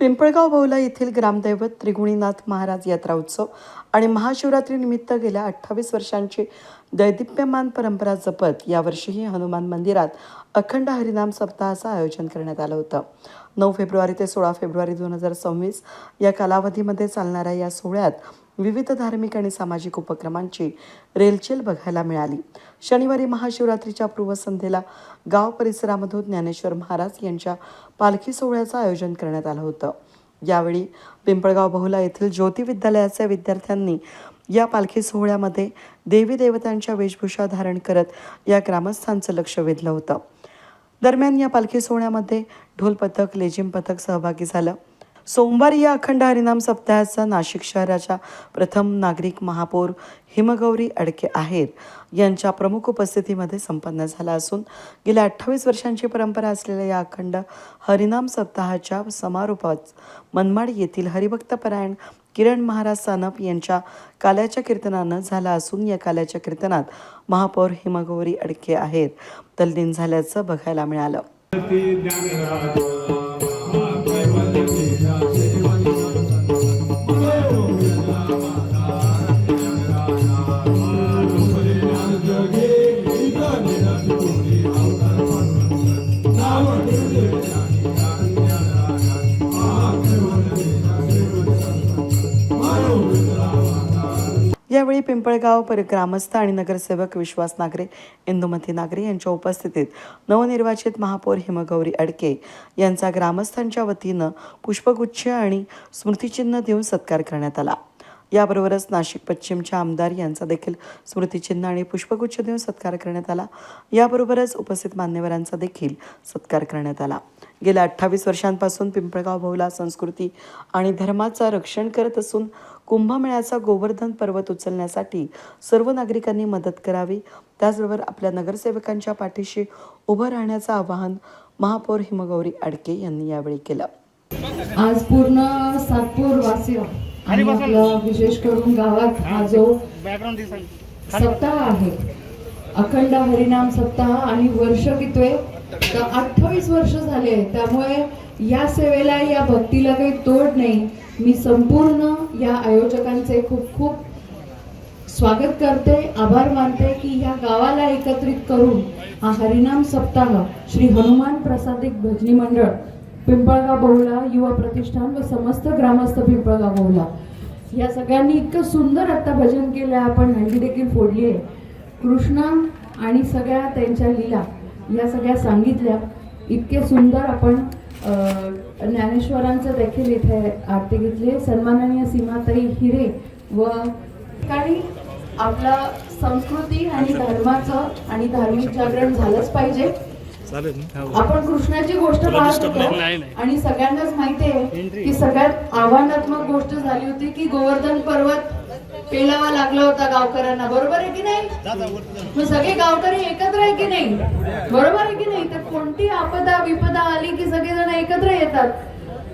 पिंपळगाव बहुला येथील ग्रामदैवत त्रिगुणीनाथ महाराज यात्रा उत्सव आणि महाशिवरात्रीनिमित्त गेल्या 28 वर्षांची दैदिप्यमान परंपरा जपत यावर्षीही हनुमान मंदिरात अखंड हरिनाम सप्ताहाचं आयोजन करण्यात आलं होतं. 9 फेब्रुवारी ते 16 फेब्रुवारी 2026 या कालावधीमध्ये चालणाऱ्या या सोहळ्यात विविध धार्मिक आणि सामाजिक उपक्रमांची रेलचेल बघायला मिळाली. शनिवारी महाशिवरात्रीच्या पूर्वसंध्येला गाव परिसरामधून ज्ञानेश्वर महाराज यांच्या पालखी सोहळ्याचं आयोजन करण्यात आलं होतं. यावेळी पिंपळगाव बहुला येथील ज्योती विद्यालयाच्या विद्यार्थ्यांनी या पालखी सोहळ्यामध्ये देवी देवतांच्या वेशभूषा धारण करत या ग्रामस्थांचं लक्ष वेधलं होतं. दरम्यान या पालखी सोहळ्यामध्ये ढोल पथक, लेझिम पथक सहभागी झालं. सोमवारी या अखंड हरिनाम सप्ताहाचा नाशिक शहराच्या प्रथम नागरिक महापौर हिमगौरी अडके आहेर यांच्या प्रमुख उपस्थितीमध्ये संपन्न झाला असून गेल्या 28 वर्षांची परंपरा असलेल्या या अखंड हरिनाम सप्ताहाच्या समारोपात मनमाड येथील हरिभक्तपरायण किरण महाराज सानप यांच्या काल्याच्या कीर्तनानं झाला असून या काल्याच्या कीर्तनात महापौर हिमगौरी अडके आहेर तल्लीन झाल्याचं बघायला मिळालं. यावेळी पिंपळगाव ग्रामस्थ आणि नगरसेवक विश्वास नागरे, इंदुमती नागरे यांच्या उपस्थितीत नवनिर्वाचित महापौर हिमगौरी अडके यांचा ग्रामस्थांच्या वतीनं पुष्पगुच्छ आणि स्मृतिचिन्ह देऊन सत्कार करण्यात आला. याबरोबरच नाशिक पश्चिमच्या आमदार यांचा देखील स्मृतिचिन्ह आणि पुष्पगुच्छ देऊन सत्कार करण्यात आला. याबरोबरच उपस्थित मान्यवरांचा देखील सत्कार करण्यात आला. गेल्या 28 वर्षांपासून पिंपळगाव बहुला संस्कृती आणि धर्माचं रक्षण करत असून कुंभमेळ्याचा गोवर्धन पर्वत उचलण्यासाठी सर्व नागरिकांनी मदत करावी. त्याचबरोबर आपल्या नगरसेवकांच्या पाठीशी उभं राहण्याचं आवाहन महापौर हिमगौरी अडके यांनी यावेळी केलं. आज पूर्ण सातपूर वासी आणि आपलं विशेष करून गावात हा जो सप्ताह आहे अखंड हरिनाम सप्ताह आणि वर्ष कितवे तर 28 वर्ष झाले. त्यामुळे या सेवेला या भक्तीला काही तोड नाही. मी संपूर्ण या आयोजकांचे खूप खूप स्वागत करते, आभार मानते की या गावाला एकत्रित करून हा हरिनाम सप्ताह श्री हनुमान प्रसादिक भजनी मंडळ पिंपळगाव बहुला युवा प्रतिष्ठान व समस्त ग्रामस्थ पिंपळगाव बहुला या सगळ्यांनी इतकं सुंदर आता भजन केलं. आपण हंडी देखील फोडली आहे. कृष्णा आणि सगळ्या त्यांच्या लीला या सगळ्या सांगितल्या. इतके सुंदर आपण ज्ञानेश्वरांचं देखील इथे आरती घेतली. सन्माननीय सीमाताई हिरे व काही आपला संस्कृती आणि धर्माचं आणि धार्मिक जागरण झालंच पाहिजे. आपण कृष्णाची गोष्ट पाहत होतो आणि सगळ्यांनाच माहिती आहे की सगळ्यात आव्हानात्मक गोष्ट झाली होती की गोवर्धन पर्वत पेलावा लागला होता गावकऱ्यांना. बरोबर आहे की नाही? मग सगळे गावकरी एकत्र आहे की नाही? बरोबर आहे की नाही? तर कोणती आपदा विपदा आली की सगळेजण एकत्र येतात.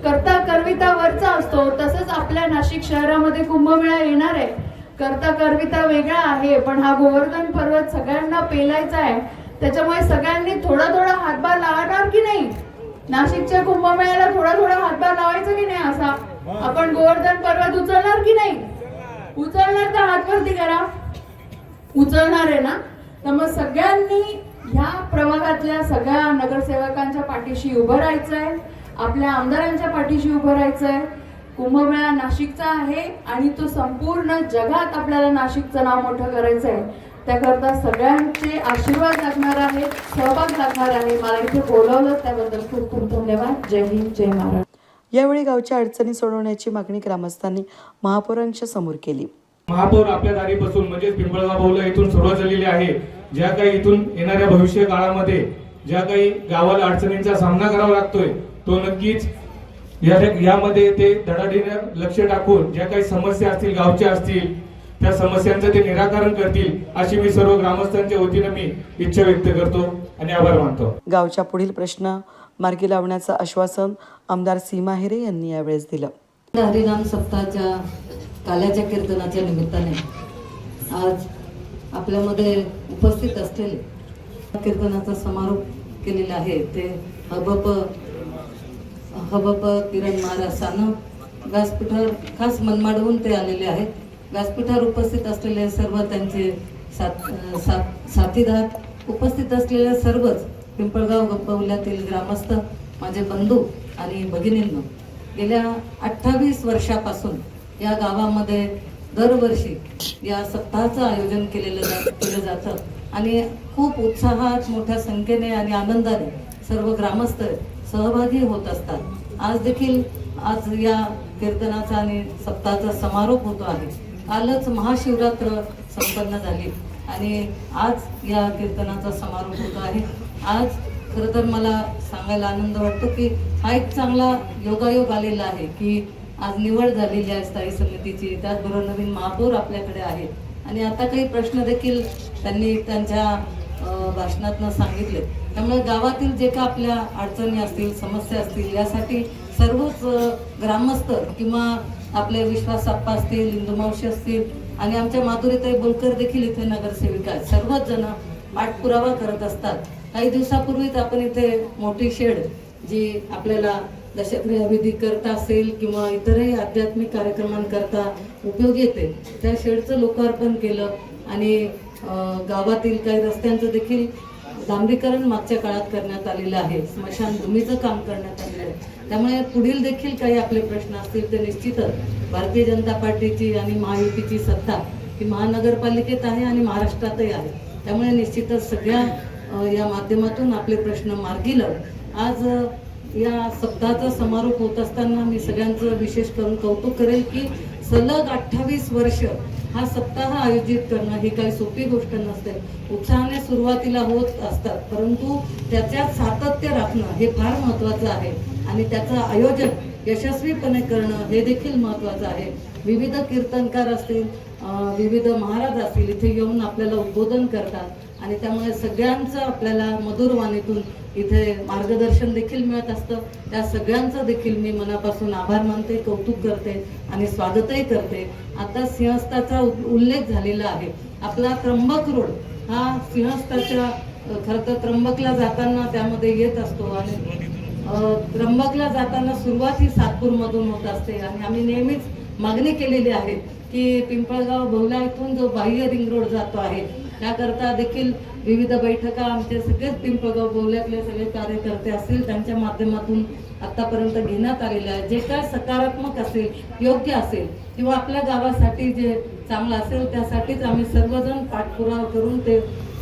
करता करविता वरचा असतो. तसंच आपल्या नाशिक शहरामध्ये कुंभमेळा येणार आहे. करता करविता वेगळा आहे, पण हा गोवर्धन पर्वत सगळ्यांना पेलायचा आहे. त्याच्यामुळे सगळ्यांनी थोडा थोडा हातभार लावणार की नाही? नाशिकच्या कुंभमेळ्याला थोडा थोडा हातभार लावायचा की नाही? असा आपण गोवर्धन पर्वत उचलणार की नाही? उचलणार तर हातवरती करा. उचलणार आहे ना? तर मग सगळ्यांनी ह्या प्रभागातल्या सगळ्या नगरसेवकांच्या पाठीशी उभं राहायचंय, आपल्या आमदारांच्या पाठीशी उभं राहायचंय. कुंभमेळा नाशिकचा आहे आणि तो संपूर्ण जगात आपल्याला नाशिकचं नाव मोठं करायचंय. त्याकरता सगळ्यांचे आशीर्वाद लागणार आहेत, सहभाग लागणार आहे. मला इथे बोलवलं त्याबद्दल खूप खूप धन्यवाद. जय हिंद, जय महाराष्ट्र. यावेळी गावच्या अडचणी सोडवण्याची मागणी ग्रामस्थांनी महापौरांच्या समोर केली. महापौर आपल्या दारी बसून म्हणजे पिंपळगाव बहुला इथून सुरुवात झालेली आहे. ज्या काही इथून येणाऱ्या भविष्य काळामध्ये ज्या काही गावाला अडचणींचा सामना करावा लागतोय तो नक्कीच यामध्ये ते धडाडीने लक्ष टाकून ज्या काही समस्या असतील गावच्या असतील त्या समस्यांचं ते निराकरण करतील अशी मी सर्व ग्रामस्थांच्या वतीने मी इच्छा व्यक्त करतो आणि आभार मानतो. गावच्या पुढील प्रश्न मार्गी लावण्याचं आश्वासन आमदार सीमा हिरे यांनी यावेळेस दिलं. हरिनाम सप्ताहाच्या काल्याच्या कीर्तनाच्या निमित्ताने आज आपल्यामध्ये उपस्थित असलेले कीर्तनाचा समारोप केलेला आहे ते हबप हबप किरण महाराज सानं व्यासपीठावर खास मनमाडवून ते आलेले आहेत. व्यासपीठावर उपस्थित असलेले सर्व त्यांचे साथीदार, उपस्थित असलेले सर्वच पिंपळगाव गप्पवल्यातील ग्रामस्थ, माझे बंधू आणि भगिनींनो, गेल्या 28 वर्षापासून या गावामध्ये दरवर्षी या सप्ताहाचं आयोजन केलं जातं आणि खूप उत्साहात, मोठ्या संख्येने आणि आनंदाने सर्व ग्रामस्थ सहभागी होत असतात. आज या कीर्तनाचा आणि सप्ताहाचा समारोप होतो आहे. कालच महाशिवरात्र संपन्न झाली आणि आज या कीर्तनाचा समारोप होतो आहे. आज खरं तर मला सांगायला आनंद वाटतो की हा एक चांगला योगायोग आलेला आहे की आज निवड झालेली आहे स्थायी समितीची. त्याचबरोबर नवीन महापौर आपल्याकडे आहेत आणि आता काही प्रश्न देखील त्यांनी त्यांच्या भाषणातनं सांगितले. त्यामुळे गावातील जे का आपल्या अडचणी असतील, समस्या असतील, यासाठी सर्वच ग्रामस्थ किंवा आपले विश्वास आप्पा असतील, इंदुमावशी असतील आणि आमच्या माधुरीताई बोलकर देखील इथे नगरसेविका आहेत, सर्वच जण पाठपुरावा करत असतात. काही दिवसापूर्वीच आपण इथे मोठी शेड जी आपल्याला दशक्रिया विधी करता असेल किंवा इतरही आध्यात्मिक कार्यक्रमांकरता उपयोगी येते, त्या शेडचं लोकार्पण केलं आणि गावातील काही रस्त्यांचं देखील डांबरीकरण मागच्या काळात करण्यात आलेलं आहे. स्मशानभूमीचं काम करण्यात आलेलं आहे. त्यामुळे पुढील देखील काही आपले प्रश्न असतील ते निश्चितच भारतीय जनता पार्टीची आणि महायुतीची सत्ता ही महानगरपालिकेत आहे आणि महाराष्ट्रातही आहे. त्यामुळे निश्चितच सगळ्या या माध्यमातून आपले प्रश्न मार्गी लावून आज या सप्ताहाचा समारोप होत असताना मी सगळ्यांचं विशेष करून कौतुक करेल की सलग 28 वर्ष हा सप्ताह आयोजित करणं ही काही सोपी गोष्ट नसते. उत्साहाने सुरुवातीला होत असतात, परंतु त्याच्यात सातत्य राखणं हे फार महत्त्वाचं आहे आणि त्याचं आयोजन यशस्वीपणे करणं हे देखील महत्त्वाचं आहे. विविध कीर्तनकार असतील, विविध महाराज असतील, इथे येऊन आपल्याला उद्बोधन करतात आणि त्यामुळे सगळ्यांचं आपल्याला मधुर वाणीतून इथे मार्गदर्शन देखील मिळत असतं. त्या सगळ्यांचं देखील मी मनापासून आभार मानते, कौतुक करते आणि स्वागतही करते. आता सिंहस्थाचा उल्लेख झालेला आहे. आपला त्र्यंबक रोड हा सिंहस्थाच्या खरं तर त्र्यंबकला जाताना त्यामध्ये येत असतो आणि त्र्यंबकला जाताना सुरुवात ही सातपूरमधून होत असते आणि आम्ही नेहमीच मागणी केलेली आहे की पिंपळगाव बहुला इथून जो बाह्य रिंग रोड जातो आहे त्याकरता देखील विविध बैठका आमचे सगळेच पिंपळगाव बहुल्यातले सगळे कार्यकर्ते असतील त्यांच्या माध्यमातून आतापर्यंत घेण्यात आलेले आहे. जे काय सकारात्मक असेल, योग्य असेल किंवा आपल्या गावासाठी जे चांगलं असेल त्यासाठीच आम्ही सर्वजण पाठपुरावा करून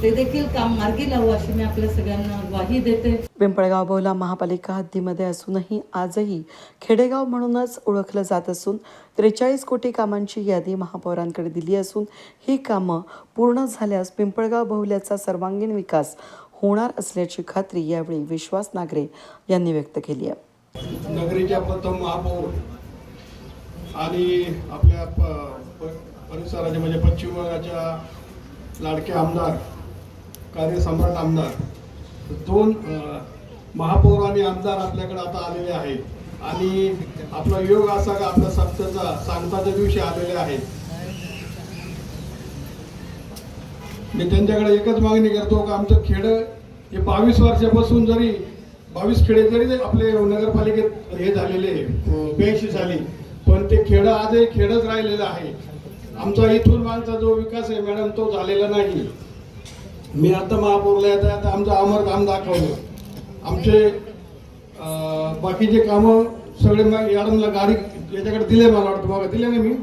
ते देखील काम मार्गी लावू अशी मी आपल्या सगळ्यांना ग्वाही देते. पिंपळगाव बहुला महापालिका हद्दीमध्ये असूनही आजही खेडेगाव म्हणूनच ओळखलं जात असून 43 कोटी कामांची यादी महापौरांकडे दिली असून ही कामं पूर्ण झाल्यास पिंपळगाव बहुल्याचा सर्वांगीण विकास होणार असल्याची खात्री यावेळी विश्वास नागरे यांनी व्यक्त केली आहे. नगरीच्या प्रथम महापौर आणि आपल्या परिसराचे म्हणजे पश्चिम विभागाच्या लाडके आमदार, कार्यसम्राट आमदार, 2 महापौर आणि आमदार आपल्याकडे आता आलेले आहेत आणि आपला योग असा का आपल्या सप्ताहाचा सांगताच्या दिवशी आलेले आहेत. मी त्यांच्याकडे एकच मागणी करतो की आमचं खेड हे 22 वर्षापासून जरी 22 खेडे जरी आपले नगरपालिकेत हे झालेले 82 साली, पण ते खेड आजही खेडच राहिलेलं आहे. आमचा इथून मागचा जो विकास आहे मॅडम तो झालेला नाही. मी आता महापौरला येत आहे, आमचं अमर काम दाखवलं. आमचे बाकीचे कामं सगळे मॅडमला गाडी याच्याकडे दिले, मला वाटतं बघा दिले ना मी.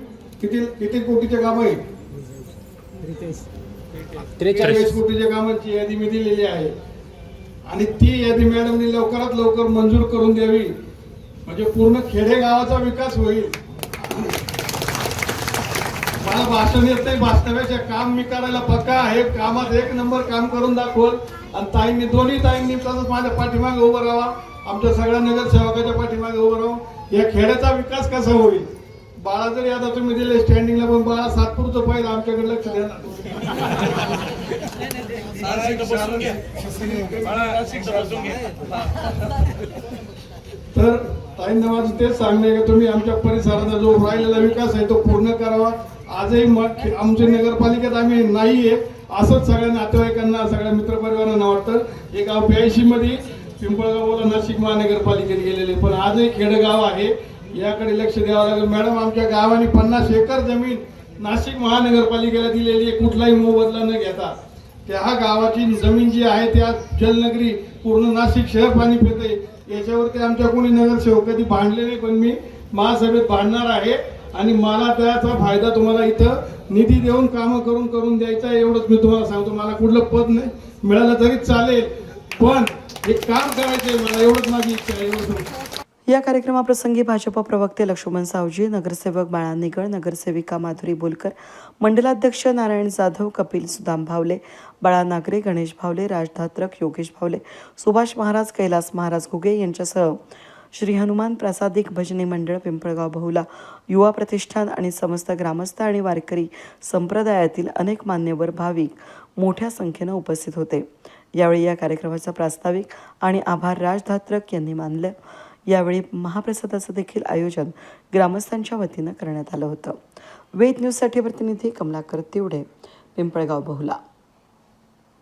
किती कोटीचे काम आहे? 43 कोटीच्या कामांची यादी मी दिलेली आहे आणि ती यादी मॅडमनी लवकरात लवकर मंजूर करून द्यावी म्हणजे पूर्ण खेडेगावाचा विकास होईल. मला भाषण येत नाही, वास्तव्याचे काम मी करायला पक्का आहे. कामात 1 नंबर काम करून दाखवल आणि ताईंनी, दोन्ही ताईंनी तसंच माझ्या पाठीमागे उभं राहा, आमच्या सगळ्या नगरसेवकाच्या पाठीमागे उभं राहून या खेड्याचा विकास कसा होईल. बाळा जरी आता तुम्ही दिले स्टँडिंगला, पण बाळा सातपूरचं पाहिलं आमच्याकडे लक्ष देणार. तर ताईंना माझं तेच सांगणं आहे की तुम्ही आमच्या परिसराचा जो राहिलेला विकास आहे तो पूर्ण करावा. आजही आमच्या नगरपालिकेत आम्ही नाहीये असंच सगळ्या नातेवाईकांना, सगळ्या मित्रपरिवारांना वाटतं. हे गाव 82 मध्ये पिंपळगावला नाशिक महानगरपालिकेत गेलेले, पण आजही खेडेगाव आहे, याकडे लक्ष द्यावं लागेल. मॅडम, आमच्या गावाने 50 एकर जमीन नाशिक महानगरपालिकेला दिलेली आहे, कुठलाही मोबदला न घेता. त्या गावाची जमीन जी आहे त्या जलनगरी पूर्ण नाशिक शहर पाणी पिते. याच्यावरती आमच्या कोणी नगरसेवक कधी भांडले नाही, पण मी महासभेत भांडणार आहे आणि मला त्याचा फायदा तुम्हाला इथं निधी देऊन कामं करून द्यायचा आहे. एवढंच मी तुम्हाला सांगतो. मला कुठलं पद नाही मिळालं तरी चालेल, पण हे काम करायचंय मला, एवढंच माझी इच्छा आहे. एवढं या कार्यक्रमाप्रसंगी भाजप प्रवक्ते लक्ष्मण सावजी, नगरसेवक बाळा निगळ, नगरसेविका माधुरी बोलकर, मंडलाध्यक्ष नारायण जाधव, कपिल सुदाम भावले, बाळा नागरे, गणेश भावले, राज धात्रक, योगेश भावले, सुभाष महाराज, कैलास महाराज घुगे यांच्यासह श्री हनुमान प्रासादिक भजनी मंडळ, पिंपळगाव बहुला, युवा प्रतिष्ठान आणि समस्त ग्रामस्थ आणि वारकरी संप्रदायातील अनेक मान्यवर भाविक मोठ्या संख्येनं उपस्थित होते. यावेळी या कार्यक्रमाचा प्रास्ताविक आणि आभार राज धात्रक यांनी मानले. यावेळी महाप्रसादाचं देखील आयोजन ग्रामस्थांच्या वतीनं करण्यात आलं होतं. वेद न्यूजसाठी प्रतिनिधी कमलाकर तिवडे, पिंपळगाव बहुला.